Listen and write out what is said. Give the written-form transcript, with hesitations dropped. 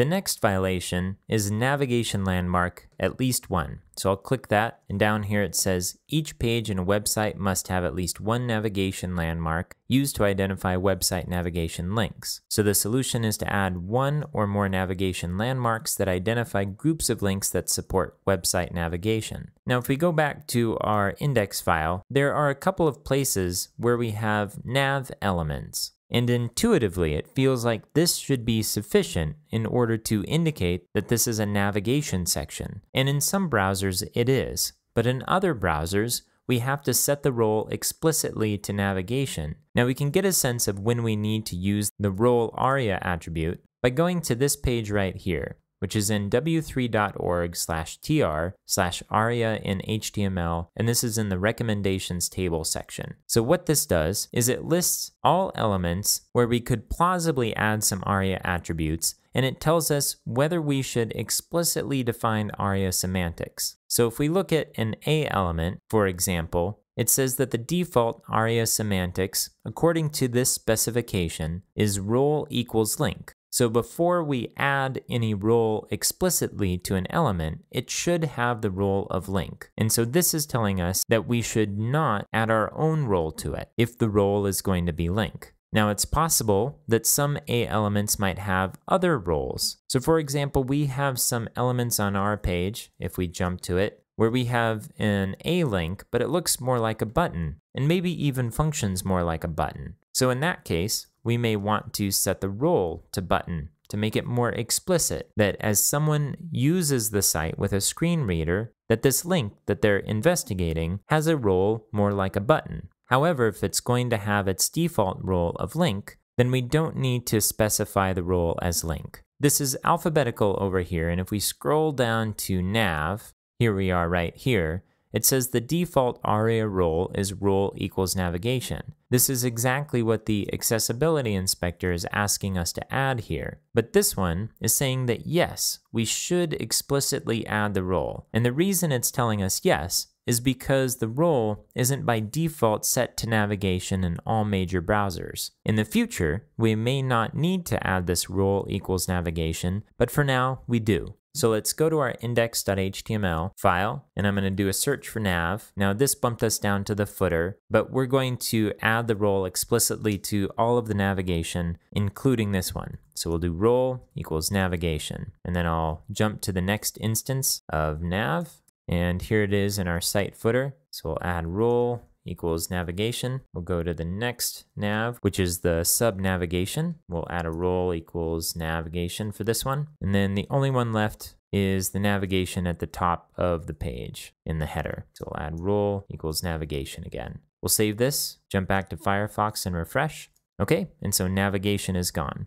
The next violation is navigation landmark at least one. So I'll click that, and down here it says each page in a website must have at least one navigation landmark used to identify website navigation links. So the solution is to add one or more navigation landmarks that identify groups of links that support website navigation. Now if we go back to our index file, there are a couple of places where we have nav elements. And intuitively, it feels like this should be sufficient in order to indicate that this is a navigation section. And in some browsers, it is. But in other browsers, we have to set the role explicitly to navigation. Now we can get a sense of when we need to use the role ARIA attribute by going to this page right here, which is in w3.org/tr/aria in HTML, and this is in the recommendations table section. So what this does is it lists all elements where we could plausibly add some ARIA attributes, and it tells us whether we should explicitly define ARIA semantics. So if we look at an A element, for example, it says that the default ARIA semantics, according to this specification, is role equals link. So before we add any role explicitly to an element, it should have the role of link. And so this is telling us that we should not add our own role to it if the role is going to be link. Now it's possible that some A elements might have other roles. So for example, we have some elements on our page, if we jump to it, where we have an A link, but it looks more like a button, and maybe even functions more like a button. So in that case, we may want to set the role to button to make it more explicit that as someone uses the site with a screen reader, that this link that they're investigating has a role more like a button. However, if it's going to have its default role of link, then we don't need to specify the role as link. This is alphabetical over here, and if we scroll down to nav, here we are right here, it says the default ARIA role is role equals navigation. This is exactly what the accessibility inspector is asking us to add here. But this one is saying that yes, we should explicitly add the role. And the reason it's telling us yes is because the role isn't by default set to navigation in all major browsers. In the future, we may not need to add this role equals navigation, but for now, we do. So let's go to our index.html file, and I'm going to do a search for nav. Now this bumped us down to the footer, but we're going to add the role explicitly to all of the navigation, including this one. So we'll do role equals navigation, and then I'll jump to the next instance of nav, and here it is in our site footer. So we'll add role equals navigation. We'll go to the next nav, which is the sub navigation. We'll add a role equals navigation for this one. And then the only one left is the navigation at the top of the page in the header. So we'll add role equals navigation again. We'll save this, jump back to Firefox and refresh. Okay, and so navigation is gone.